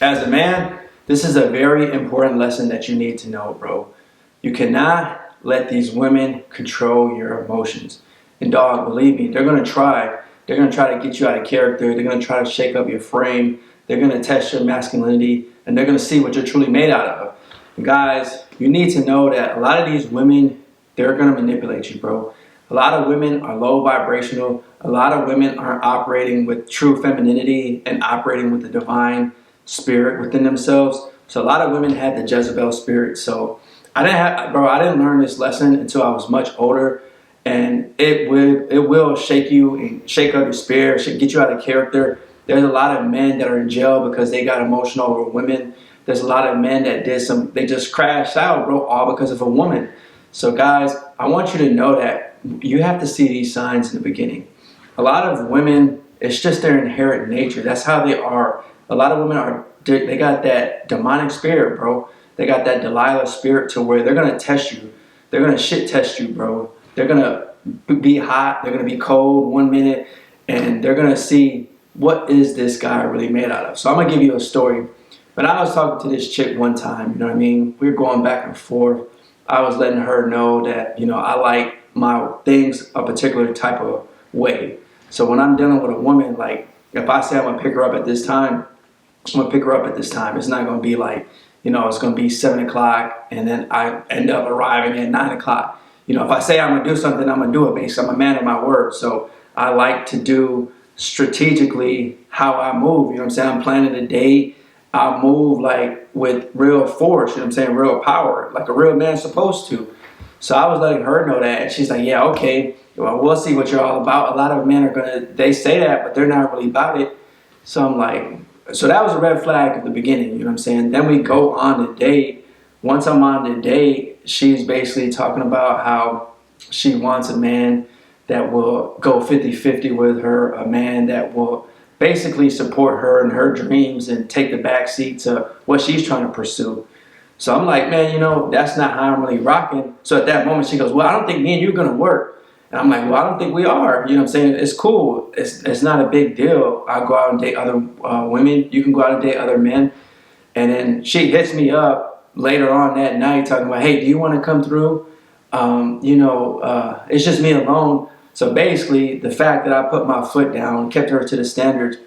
As a man, this is a very important lesson that you need to know, bro. You cannot let these women control your emotions. And dog, believe me, they're gonna try. They're gonna try to get you out of character. They're gonna try to shake up your frame. They're gonna test your masculinity, and they're gonna see what you're truly made out of. And guys, you need to know that a lot of these women, they're gonna manipulate you, bro. A lot of women are low vibrational. A lot of women aren't operating with true femininity and operating with the divine spirit within themselves. So a lot of women had the Jezebel spirit. So I didn't learn this lesson until I was much older, and it will shake you and shake up your spirit, get you out of character. There's a lot of men that are in jail because they got emotional over women. There's a lot of men that they just crashed out, bro, all because of a woman. So guys, I want you to know that you have to see these signs in the beginning. A lot of women, it's just their inherent nature. That's how they are. A lot of women they got that demonic spirit, bro. They got that Delilah spirit to where they're going to test you. They're going to shit test you, bro. They're going to be hot. They're going to be cold 1 minute. And they're going to see, what is this guy really made out of? So I'm going to give you a story. But I was talking to this chick one time, you know what I mean? We were going back and forth. I was letting her know that, I like my things a particular type of way. So when I'm dealing with a woman, like if I say I'm going to pick her up at this time, I'm going to pick her up at this time. It's not going to be like, it's going to be 7 o'clock and then I end up arriving at 9 o'clock. If I say I'm going to do something, I'm going to do it, basically. I'm a man of my word. So I like to do strategically how I move. You know what I'm saying? I'm planning a day. I move like with real force, you know what I'm saying? Real power, like a real man's supposed to. So I was letting her know that. And she's like, yeah, okay. Well, we'll see what you're all about. A lot of men they say that, but they're not really about it. So I'm like, so that was a red flag at the beginning, you know what I'm saying? Then we go on the date. Once I'm on the date, she's basically talking about how she wants a man that will go 50-50 with her, a man that will basically support her in her dreams and take the back seat to what she's trying to pursue. So I'm like, man, that's not how I'm really rocking. So at that moment, she goes, well, I don't think me and you are going to work. And I'm like, well, I don't think we are. You know what I'm saying? It's cool. It's not a big deal. I go out and date other women. You can go out and date other men. And then she hits me up later on that night talking about, hey, do you want to come through? It's just me alone. So basically, the fact that I put my foot down, kept her to the standards,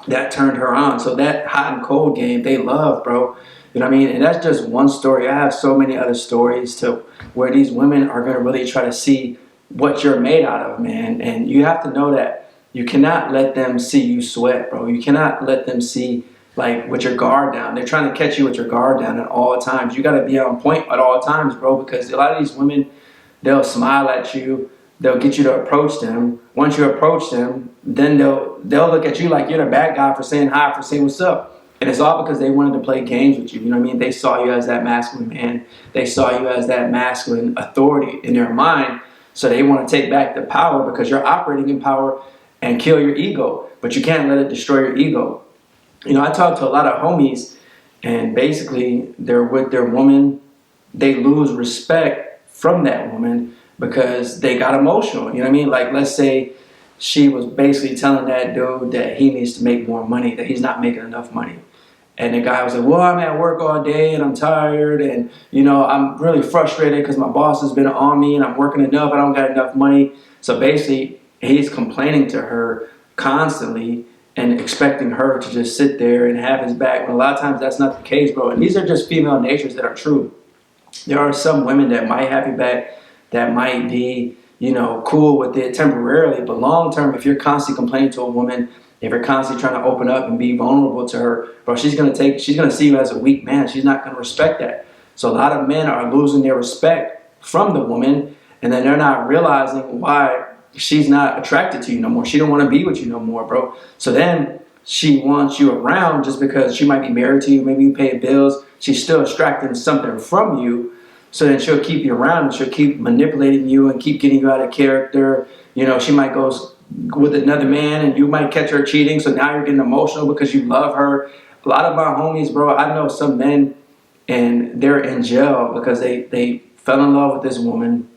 that turned her on. So that hot and cold game, they love, bro. You know what I mean? And that's just one story. I have so many other stories to where these women are going to really try to see what you're made out of, man. And you have to know that you cannot let them see you sweat, bro. You cannot let them see, like, with your guard down. They're trying to catch you with your guard down at all times. You got to be on point at all times, bro, because a lot of these women, they'll smile at you. They'll get you to approach them. Once you approach them, then they'll look at you like you're the bad guy for saying hi, for saying what's up. And it's all because they wanted to play games with you. You know what I mean? They saw you as that masculine man. They saw you as that masculine authority in their mind. So they want to take back the power because you're operating in power and kill your ego. But you can't let it destroy your ego. I talk to a lot of homies, and basically they're with their woman. They lose respect from that woman because they got emotional. You know what I mean? Like, let's say she was basically telling that dude that he needs to make more money, that he's not making enough money. And the guy was like, well, I'm at work all day and I'm tired and, I'm really frustrated because my boss has been on me and I'm working enough. I don't got enough money. So basically, he's complaining to her constantly and expecting her to just sit there and have his back. But a lot of times that's not the case, bro. And these are just female natures that are true. There are some women that might have your back, that might be, cool with it temporarily. But long term, if you're constantly complaining to a woman, if you're constantly trying to open up and be vulnerable to her, bro, she's gonna see you as a weak man. She's not gonna respect that. So a lot of men are losing their respect from the woman, and then they're not realizing why she's not attracted to you no more. She don't want to be with you no more, bro. So then she wants you around just because she might be married to you, maybe you pay bills. She's still extracting something from you. So then she'll keep you around and she'll keep manipulating you and keep getting you out of character. She might go with another man and you might catch her cheating. So now you're getting emotional because you love her. A lot of my homies, bro, I know some men and they're in jail because they fell in love with this woman.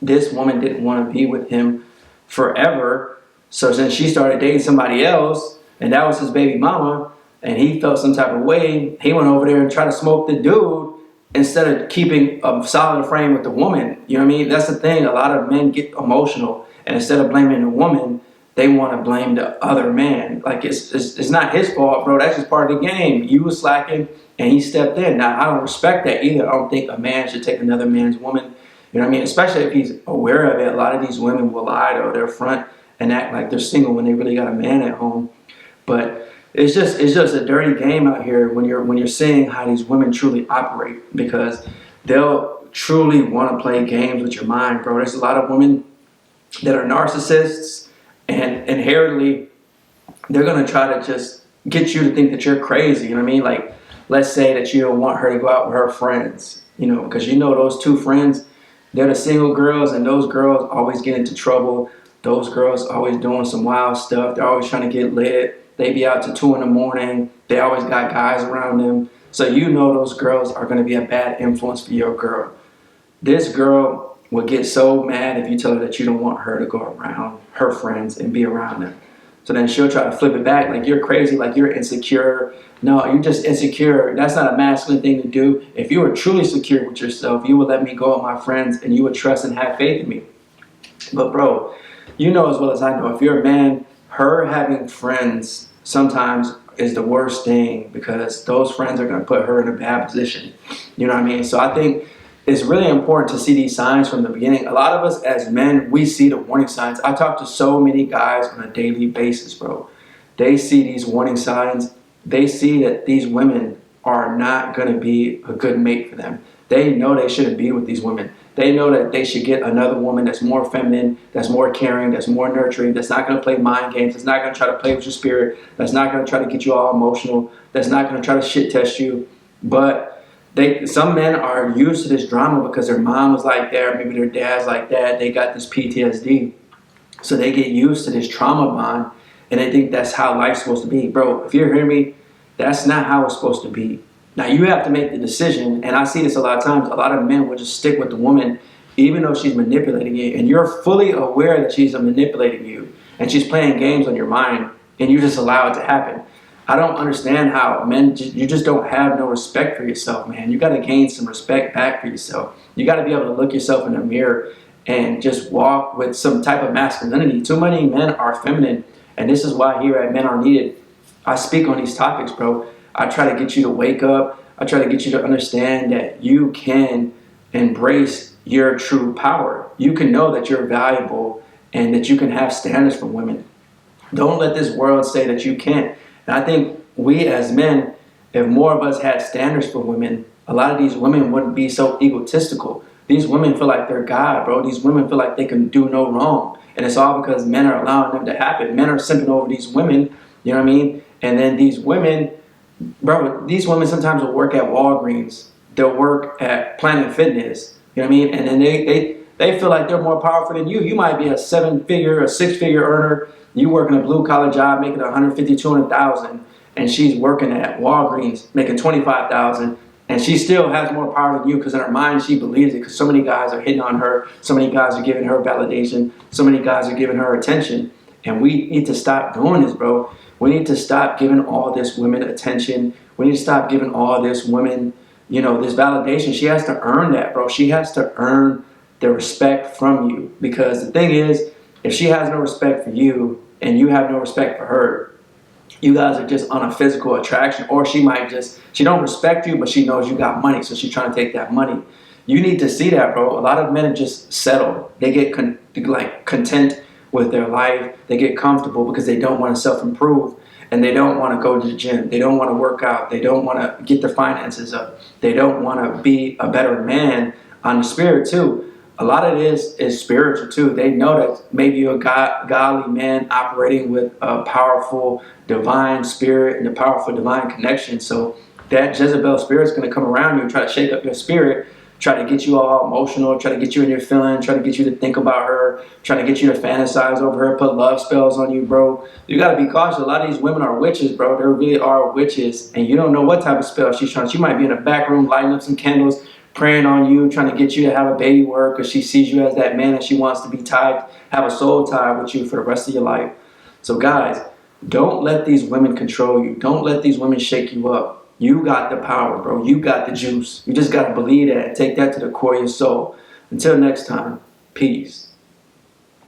This woman didn't want to be with him forever. So then she started dating somebody else and that was his baby mama. and he felt some type of way, he went over there and tried to smoke the dude instead of keeping a solid frame with the woman. You know what I mean? That's the thing. A lot of men get emotional, and instead of blaming the woman, they want to blame the other man. Like it's not his fault, bro. That's just part of the game. You was slacking, and he stepped in. Now I don't respect that either. I don't think a man should take another man's woman. You know what I mean? Especially if he's aware of it. A lot of these women will lie to their front and act like they're single when they really got a man at home. But it's just a dirty game out here when you're seeing how these women truly operate, because they'll truly want to play games with your mind, bro. There's a lot of women that are narcissists, and inherently they're gonna try to just get you to think that you're crazy. You know what I mean? Like, let's say that you don't want her to go out with her friends, you know, because you know those two friends, they're the single girls, and those girls always get into trouble. Those girls always doing some wild stuff. They're always trying to get lit. They be out to 2 in the morning. They always got guys around them. So you know those girls are going to be a bad influence for your girl. This girl will get so mad if you tell her that you don't want her to go around her friends and be around them. So then she'll try to flip it back like you're crazy, like you're insecure. No, you're just insecure. That's not a masculine thing to do. If you were truly secure with yourself, you would let me go with my friends and you would trust and have faith in me. But bro, you know as well as I know, if you're a man, her having friends sometimes is the worst thing, because those friends are going to put her in a bad position. You know what I mean? So I think it's really important to see these signs from the beginning. A lot of us as men, we see the warning signs. I talk to so many guys on a daily basis, bro. They see these warning signs. They see that these women are not going to be a good mate for them. They know they shouldn't be with these women. They know that they should get another woman that's more feminine, that's more caring, that's more nurturing, that's not going to play mind games, that's not going to try to play with your spirit, that's not going to try to get you all emotional, that's not going to try to shit test you. But some men are used to this drama because their mom was like that, or maybe their dad's like that. They got this PTSD. So they get used to this trauma bond, and they think that's how life's supposed to be. Bro, if you're hearing me, that's not how it's supposed to be. Now, you have to make the decision, and I see this a lot of times. A lot of men will just stick with the woman even though she's manipulating you, and you're fully aware that she's manipulating you, and she's playing games on your mind, and you just allow it to happen. I don't understand how men, you just don't have no respect for yourself, man. You got to gain some respect back for yourself. You got to be able to look yourself in the mirror and just walk with some type of masculinity. Too many men are feminine, and this is why here at Men Are Needed, I speak on these topics, bro. I try to get you to wake up. I try to get you to understand that you can embrace your true power. You can know that you're valuable and that you can have standards for women. Don't let this world say that you can't. And I think we as men, if more of us had standards for women, a lot of these women wouldn't be so egotistical. These women feel like they're God, bro. These women feel like they can do no wrong. And it's all because men are allowing them to happen. Men are simping over these women, you know what I mean? And then these women, bro, these women sometimes will work at Walgreens. They'll work at Planet Fitness, you know what I mean? And then they feel like they're more powerful than you. You might be a 7-figure, a 6-figure earner. You working a blue-collar job making $150,000, $200,000, and she's working at Walgreens making $25,000, and she still has more power than you because in her mind she believes it, because so many guys are hitting on her, so many guys are giving her validation, so many guys are giving her attention, and we need to stop doing this, bro. We need to stop giving all this women attention. We need to stop giving all this women, you know, this validation. She has to earn that, bro. She has to earn the respect from you, because the thing is, if she has no respect for you and you have no respect for her, you guys are just on a physical attraction. Or she don't respect you, but she knows you got money, so she's trying to take that money. You need to see that, bro. A lot of men just settle. They get content with their life. They get comfortable because they don't want to self-improve, and they don't want to go to the gym. They don't want to work out. They don't want to get their finances up. They don't want to be a better man on the spirit too. A lot of this is spiritual too. They know that maybe you're a godly man operating with a powerful divine spirit and a powerful divine connection. So that Jezebel spirit's going to come around you and try to shake up your spirit, try to get you all emotional, try to get you in your feelings, try to get you to think about her, try to get you to fantasize over her, put love spells on you, bro. You got to be cautious. A lot of these women are witches, bro. They really are witches, and you don't know what type of spell she's trying. She might be in a back room lighting up some candles, praying on you, trying to get you to have a baby work, because she sees you as that man and she wants to be tied, have a soul tie with you for the rest of your life. So guys, Don't let these women control you. Don't let these women shake you up. You got the power, bro. You got the juice. You just got to believe that and take that to the core of your soul. Until next time, peace.